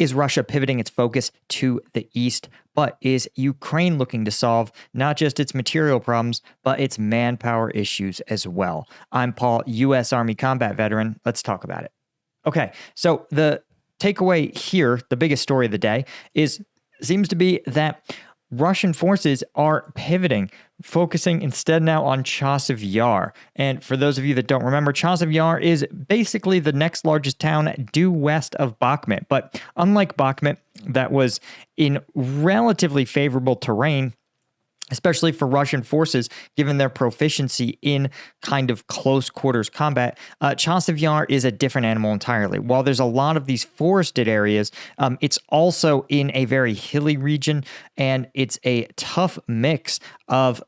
is Russia pivoting its focus to the east, but is Ukraine looking to solve not just its material problems, but its manpower issues as well? I'm Paul, U.S. Army combat veteran. Let's talk about it. Okay, so the takeaway here, the biggest story of the day, seems to be that Russian forces are pivoting, focusing instead now on Chasiv Yar. And for those of you that don't remember, Chasiv Yar is basically the next largest town due west of Bakhmut. But unlike Bakhmut, that was in relatively favorable terrain, especially for Russian forces, given their proficiency in kind of close quarters combat, Chasiv Yar is a different animal entirely. While there's a lot of these forested areas, it's also in a very hilly region, and it's a tough mix of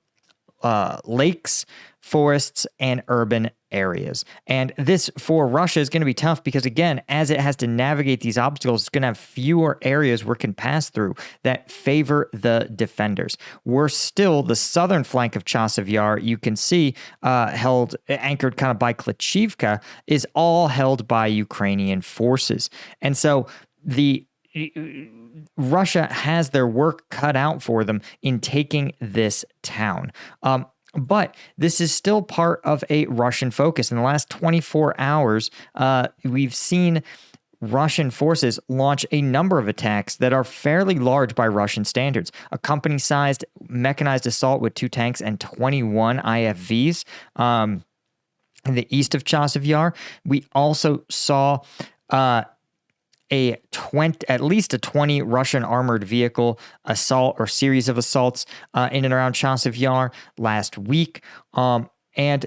lakes, forests, and urban areas. And this for Russia is going to be tough because, again, as it has to navigate these obstacles, it's going to have fewer areas where it can pass through that favor the defenders. We're still the southern flank of Chasiv Yar, you can see anchored kind of by Klachivka, is all held by Ukrainian forces. And so Russia has their work cut out for them in taking this town. But this is still part of a Russian focus. In the last 24 hours, we've seen Russian forces launch a number of attacks that are fairly large by Russian standards. A company-sized mechanized assault with 2 tanks and 21 IFVs in the east of Chasiv Yar. We also saw at least a 20 Russian armored vehicle assault or series of assaults in and around Chasiv Yar last week. And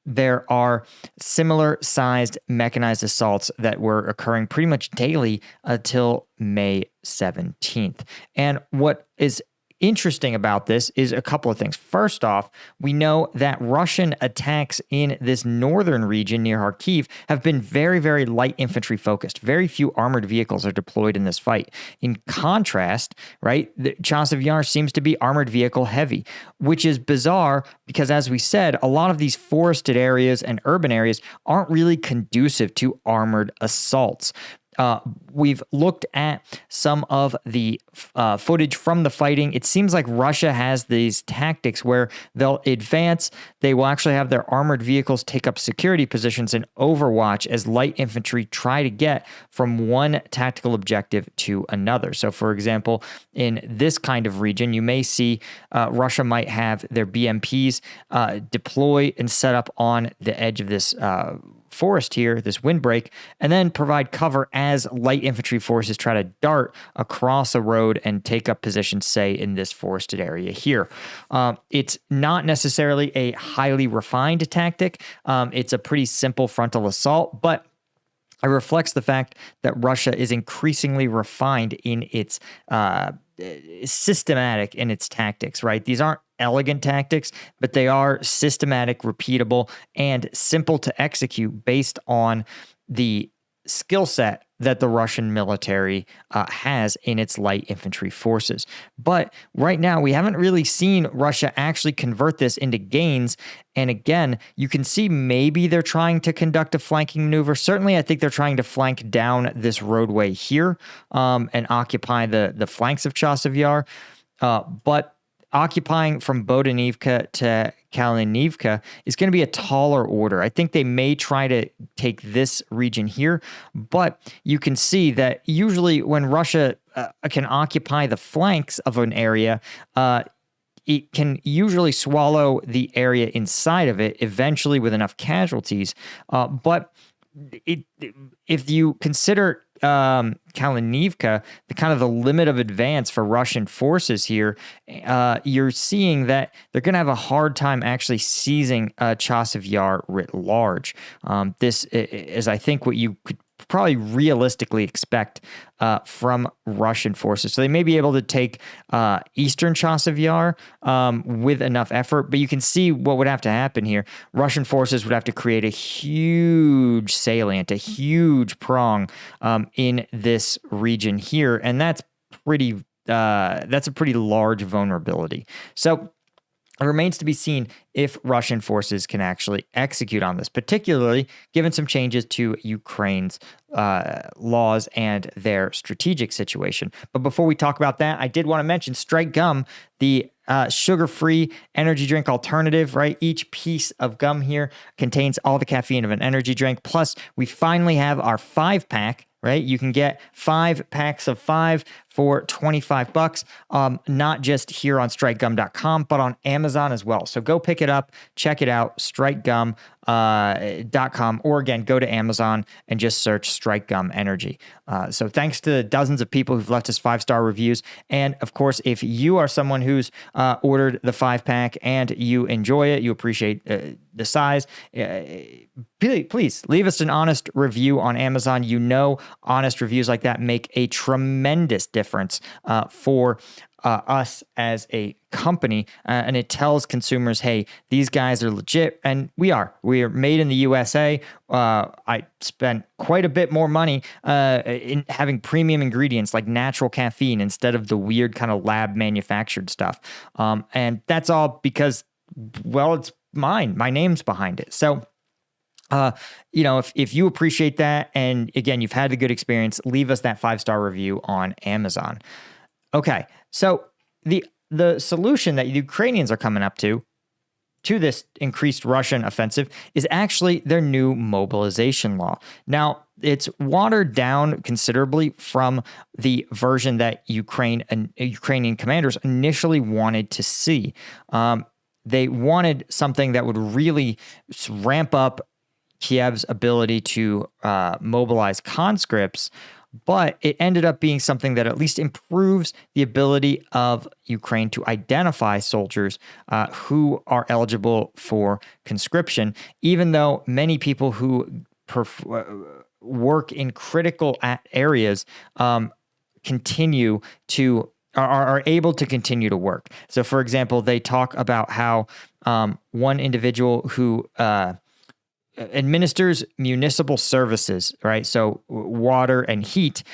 there are similar sized mechanized assaults that were occurring pretty much daily until May 17th. And what is interesting about this is a couple of things. First off, we know that Russian attacks in this northern region near Kharkiv have been very, very light infantry focused. Very few armored vehicles are deployed in this fight. In contrast, right, Chasiv Yar seems to be armored vehicle heavy, which is bizarre because, as we said, a lot of these forested areas and urban areas aren't really conducive to armored assaults. We've looked at some of the footage from the fighting. It seems like Russia has these tactics where they'll advance. They will actually have their armored vehicles take up security positions and overwatch as light infantry try to get from one tactical objective to another. So, for example, in this kind of region, you may see Russia might have their BMPs deploy and set up on the edge of this forest here, this windbreak, and then provide cover as light infantry forces try to dart across a road and take up positions, say, in this forested area here. It's not necessarily a highly refined tactic. It's a pretty simple frontal assault, but it reflects the fact that Russia is increasingly refined in its systematic in its tactics, right? These aren't elegant tactics, but they are systematic, repeatable, and simple to execute based on the skill set that the Russian military has in its light infantry forces. But right now, we haven't really seen Russia actually convert this into gains. And again, you can see maybe they're trying to conduct a flanking maneuver. Certainly, I think they're trying to flank down this roadway here and occupy the flanks of Chasiv Yar. But occupying from Bodanivka to Kalinivka is going to be a taller order. I think they may try to take this region here, but you can see that usually when Russia can occupy the flanks of an area, it can usually swallow the area inside of it eventually with enough casualties. But if you consider Kalinivka, the kind of the limit of advance for Russian forces here, you're seeing that they're going to have a hard time actually seizing Chasiv Yar writ large. This is, I think, what you could probably realistically expect from Russian forces. So they may be able to take eastern Chasiv Yar with enough effort, but you can see what would have to happen here. Russian forces would have to create a huge salient, a huge prong in this region here, and that's a pretty large vulnerability. So It remains to be seen if Russian forces can actually execute on this, particularly given some changes to Ukraine's laws and their strategic situation. But before we talk about that, I did want to mention Strike Gum, the sugar-free energy drink alternative, right? Each piece of gum here contains all the caffeine of an energy drink. Plus, we finally have our 5-pack, right? You can get 5 packs of 5 for $25, not just here on strikegum.com, but on Amazon as well. So go pick it up, check it out, strikegum.com, or again, go to Amazon and just search Strike Gum Energy. So thanks to dozens of people who've left us 5-star reviews. And of course, if you are someone who's ordered the 5-pack and you enjoy it, you appreciate the size, please leave us an honest review on Amazon. You know, honest reviews like that make a tremendous difference for us as a company, and it tells consumers, hey, these guys are legit, and we are made in the USA. I spent quite a bit more money in having premium ingredients like natural caffeine instead of the weird kind of lab manufactured stuff, and that's all because, well, it's mine. My name's behind it. So if you appreciate that, and again, you've had a good experience, leave us that 5-star review on Amazon. Okay, so the solution that the Ukrainians are coming up to this increased Russian offensive is actually their new mobilization law. Now, it's watered down considerably from the version that Ukrainian commanders initially wanted to see. They wanted something that would really ramp up Kiev's ability to mobilize conscripts, but it ended up being something that at least improves the ability of Ukraine to identify soldiers who are eligible for conscription, even though many people who work in critical areas are able to continue to work. So, for example, they talk about how one individual who administers municipal services, right? So water and heat.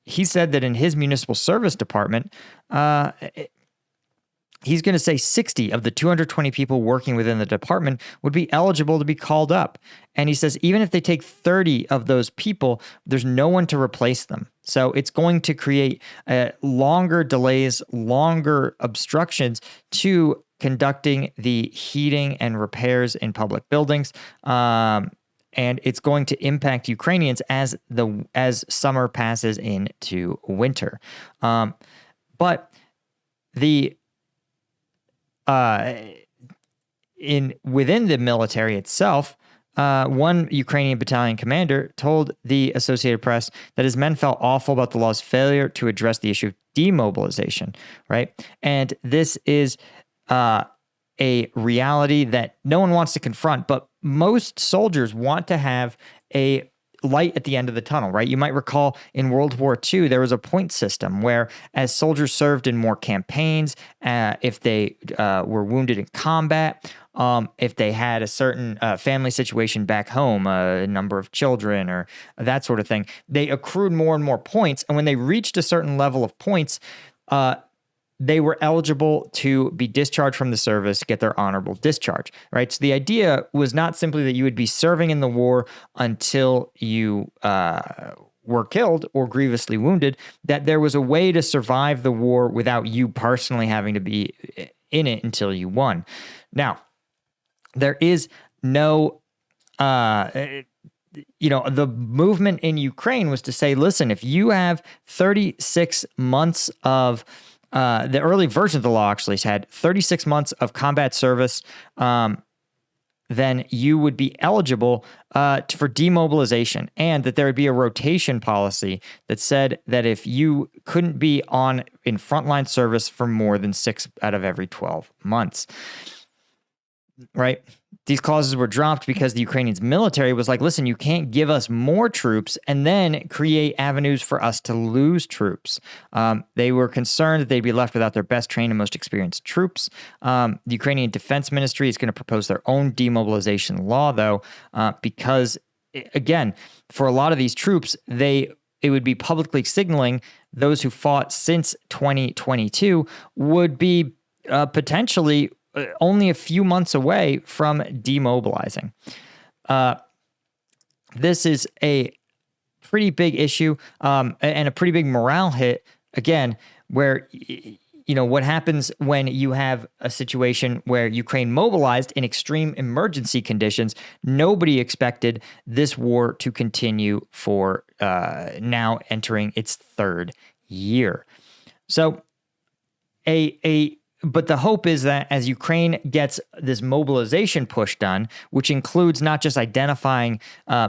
He said that in his municipal service department, he's going to say 60 of the 220 people working within the department would be eligible to be called up. And he says, even if they take 30 of those people, there's no one to replace them. So it's going to create longer delays, longer obstructions to conducting the heating and repairs in public buildings. And it's going to impact Ukrainians as summer passes into winter. But within the military itself, one Ukrainian battalion commander told the Associated Press that his men felt awful about the law's failure to address the issue of demobilization, right? And this is a reality that no one wants to confront, but most soldiers want to have a light at the end of the tunnel, right? You might recall in World War II, there was a point system where as soldiers served in more campaigns, if they were wounded in combat, if they had a certain family situation back home, a number of children or that sort of thing, they accrued more and more points. And when they reached a certain level of points, they were eligible to be discharged from the service, get their honorable discharge, right? So the idea was not simply that you would be serving in the war until you were killed or grievously wounded, that there was a way to survive the war without you personally having to be in it until you won. Now, there is no, the movement in Ukraine was to say, listen, if you have 36 months of the early version of the law actually had 36 months of combat service, then you would be eligible for demobilization, and that there would be a rotation policy that said that if you couldn't be in frontline service for more than 6 out of every 12 months, right? These clauses were dropped because the Ukrainian military was like, listen, you can't give us more troops and then create avenues for us to lose troops. They were concerned that they'd be left without their best trained and most experienced troops. The Ukrainian Defense Ministry is going to propose their own demobilization law, though, because, again, for a lot of these troops, it would be publicly signaling those who fought since 2022 would be potentially only a few months away from demobilizing. This is a pretty big issue and a pretty big morale hit, again, where, what happens when you have a situation where Ukraine mobilized in extreme emergency conditions. Nobody expected this war to continue for now entering its third year. So but the hope is that as Ukraine gets this mobilization push done, which includes not just identifying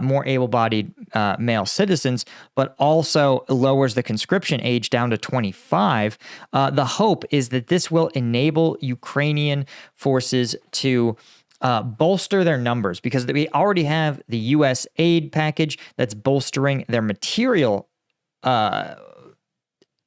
more able-bodied male citizens, but also lowers the conscription age down to 25, the hope is that this will enable Ukrainian forces to bolster their numbers, because we already have the U.S. aid package that's bolstering their material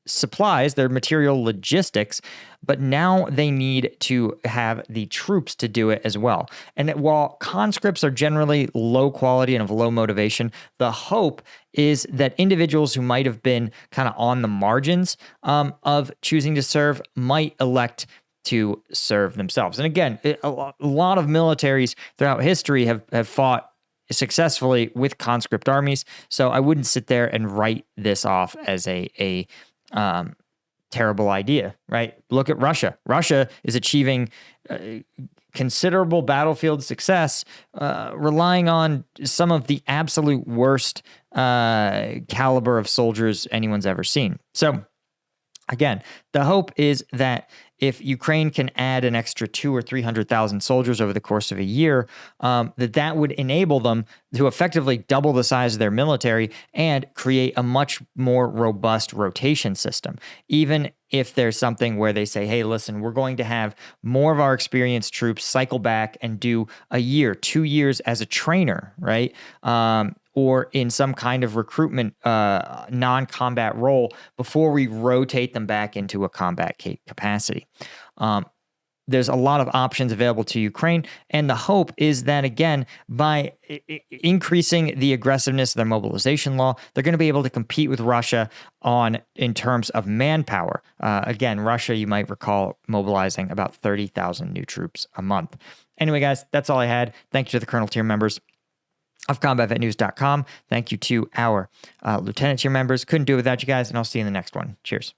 supplies, their material logistics, but now they need to have the troops to do it as well. And while conscripts are generally low quality and of low motivation, the hope is that individuals who might have been kind of on the margins of choosing to serve might elect to serve themselves. And again, a lot of militaries throughout history have fought successfully with conscript armies, so I wouldn't sit there and write this off as a terrible idea, right? Look at Russia. Russia is achieving considerable battlefield success, relying on some of the absolute worst caliber of soldiers anyone's ever seen. So again, the hope is that if Ukraine can add an extra 200,000 or 300,000 soldiers over the course of a year, that would enable them to effectively double the size of their military and create a much more robust rotation system. Even if there's something where they say, hey, listen, we're going to have more of our experienced troops cycle back and do a year, 2 years as a trainer, right? Or in some kind of recruitment non-combat role before we rotate them back into a combat capacity. There's a lot of options available to Ukraine, and the hope is that, again, by increasing the aggressiveness of their mobilization law, they're going to be able to compete with Russia in terms of manpower. Again, Russia, you might recall, mobilizing about 30,000 new troops a month. Anyway, guys, that's all I had. Thank you to the Colonel tier members of combatvetnews.com. Thank you to our Lieutenant tier members. Couldn't do it without you guys, and I'll see you in the next one. Cheers.